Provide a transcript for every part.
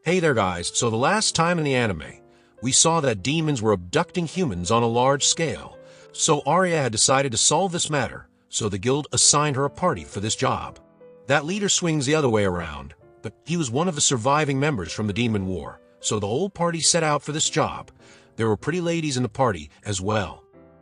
Hey there guys, so the last time in the anime, we saw that demons were abducting humans on a large scale. So Arya had decided to solve this matter, so the guild assigned her a party for this job. That leader swings the other way around, but he was one of the surviving members from the demon war, so the whole party set out for this job. There were pretty ladies in the party as well.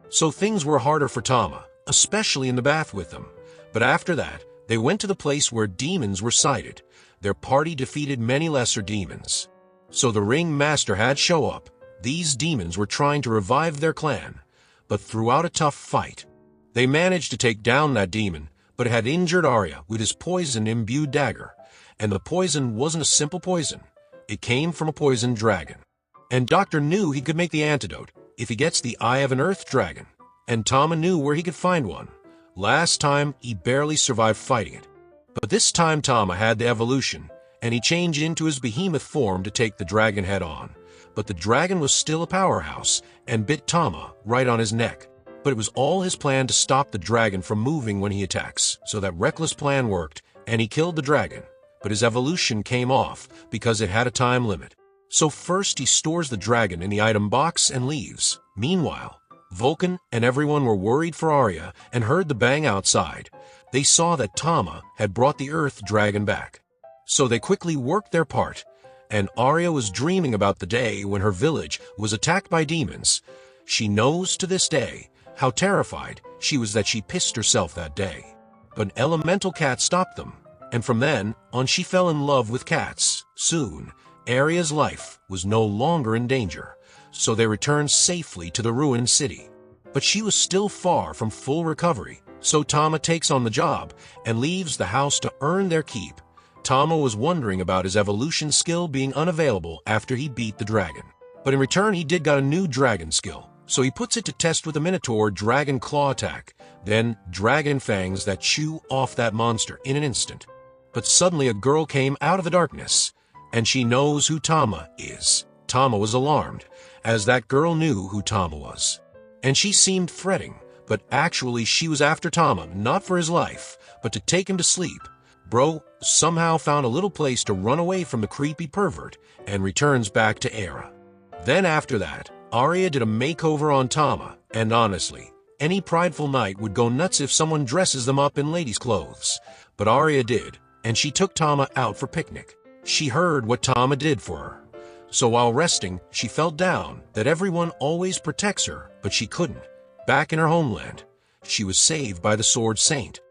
So things were harder for Tama, especially in the bath with them. But after that, they went to the place where demons were sighted. Their party defeated many lesser demons. So the ring master had show up. These demons were trying to revive their clan, but throughout a tough fight, they managed to take down that demon, but it had injured Arya with his poison-imbued dagger. And the poison wasn't a simple poison. It came from a poisoned dragon. And Doctor knew he could make the antidote if he gets the eye of an earth dragon. And Tama knew where he could find one. Last time, he barely survived fighting it. But this time Tama had the evolution, and he changed into his behemoth form to take the dragon head on. But the dragon was still a powerhouse, and bit Tama right on his neck. But it was all his plan to stop the dragon from moving when he attacks, so that reckless plan worked, and he killed the dragon. But his evolution came off, because it had a time limit. So first he stores the dragon in the item box and leaves. Meanwhile, Vulcan and everyone were worried for Arya and heard the bang outside. They saw that Tama had brought the earth dragon back. So they quickly worked their part, and Arya was dreaming about the day when her village was attacked by demons. She knows to this day how terrified she was that she pissed herself that day. But an elemental cat stopped them, and from then on she fell in love with cats. Soon, Arya's life was no longer in danger, so they returned safely to the ruined city. But she was still far from full recovery, so Tama takes on the job and leaves the house to earn their keep. Tama was wondering about his evolution skill being unavailable after he beat the dragon. But in return he did got a new dragon skill, so he puts it to test with a Minotaur dragon claw attack, then dragon fangs that chew off that monster in an instant. But suddenly a girl came out of the darkness, and she knows who Tama is. Tama was alarmed, as that girl knew who Tama was. And she seemed fretting, but actually she was after Tama, not for his life, but to take him to sleep. Bro somehow found a little place to run away from the creepy pervert and returns back to Era. Then after that, Arya did a makeover on Tama, and honestly, any prideful knight would go nuts if someone dresses them up in ladies' clothes. But Arya did, and she took Tama out for picnic. She heard what Tama did for her. So while resting, she felt down that everyone always protects her, but she couldn't. Back in her homeland, she was saved by the Sword Saint,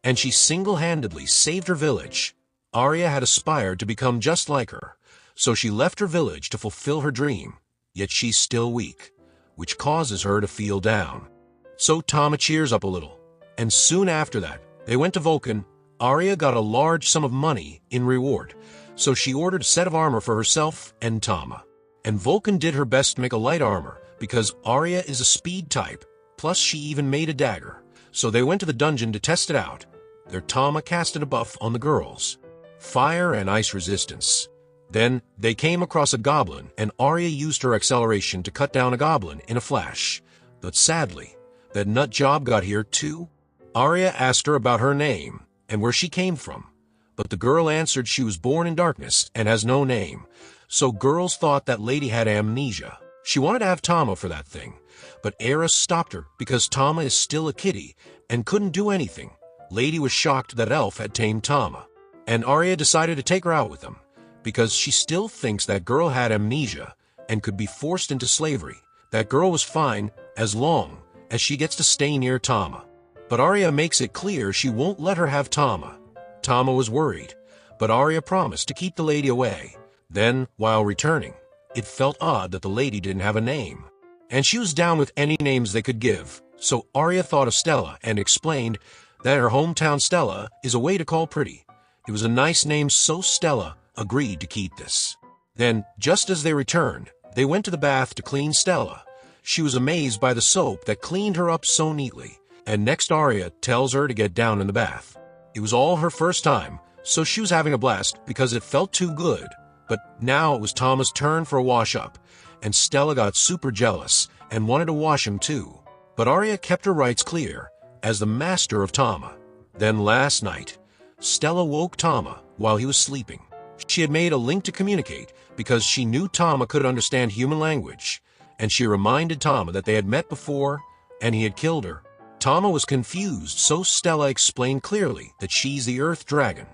and she single-handedly saved her village. Arya had aspired to become just like her, so she left her village to fulfill her dream, yet she's still weak, which causes her to feel down. So Tama cheers up a little, and soon after that, they went to Vulcan. Arya got a large sum of money in reward, so she ordered a set of armor for herself and Tama. And Vulcan did her best to make a light armor, because Arya is a speed type, plus she even made a dagger. So they went to the dungeon to test it out. Their Tama casted a buff on the girls, fire and ice resistance. Then they came across a goblin, and Arya used her acceleration to cut down a goblin in a flash. But sadly, that nut job got here too. Arya asked her about her name and where she came from, but the girl answered she was born in darkness and has no name. So girls thought that lady had amnesia. She wanted to have Tama for that thing, but Era stopped her because Tama is still a kitty and couldn't do anything. Lady was shocked that Elf had tamed Tama, and Arya decided to take her out with them, because she still thinks that girl had amnesia and could be forced into slavery. That girl was fine as long as she gets to stay near Tama. But Arya makes it clear she won't let her have Tama. Tama was worried, but Arya promised to keep the lady away. Then, while returning, it felt odd that the lady didn't have a name, and she was down with any names they could give. So Arya thought of Stella and explained that her hometown Stella is a way to call pretty. It was a nice name, so Stella agreed to keep this. Then, just as they returned, they went to the bath to clean Stella. She was amazed by the soap that cleaned her up so neatly, and next Arya tells her to get down in the bath. It was all her first time, so she was having a blast because it felt too good. But now it was Tama's turn for a wash-up, and Stella got super jealous and wanted to wash him too. But Arya kept her rights clear as the master of Tama. Then last night, Stella woke Tama while he was sleeping. She had made a link to communicate because she knew Tama could understand human language, and she reminded Tama that they had met before and he had killed her. Tama was confused, so Stella explained clearly that she's the Earth Dragon,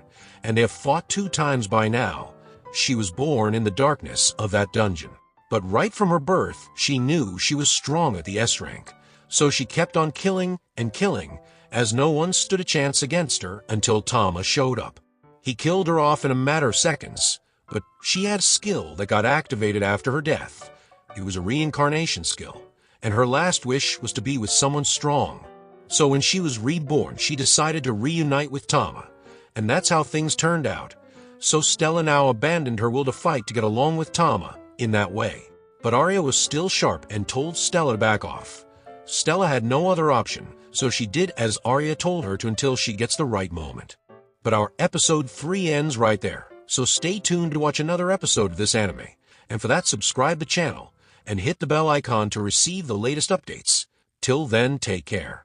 and they have fought 2 times by now. She was born in the darkness of that dungeon. But right from her birth, she knew she was strong at the S rank, so she kept on killing and killing, as no one stood a chance against her until Tama showed up. He killed her off in a matter of seconds, but she had a skill that got activated after her death. It was a reincarnation skill, and her last wish was to be with someone strong. So when she was reborn, she decided to reunite with Tama, and that's how things turned out. So Stella now abandoned her will to fight to get along with Tama in that way. But Arya was still sharp and told Stella to back off. Stella had no other option, so she did as Arya told her to until she gets the right moment. But our episode 3 ends right there, so stay tuned to watch another episode of this anime. And for that, subscribe the channel and hit the bell icon to receive the latest updates. Till then, take care.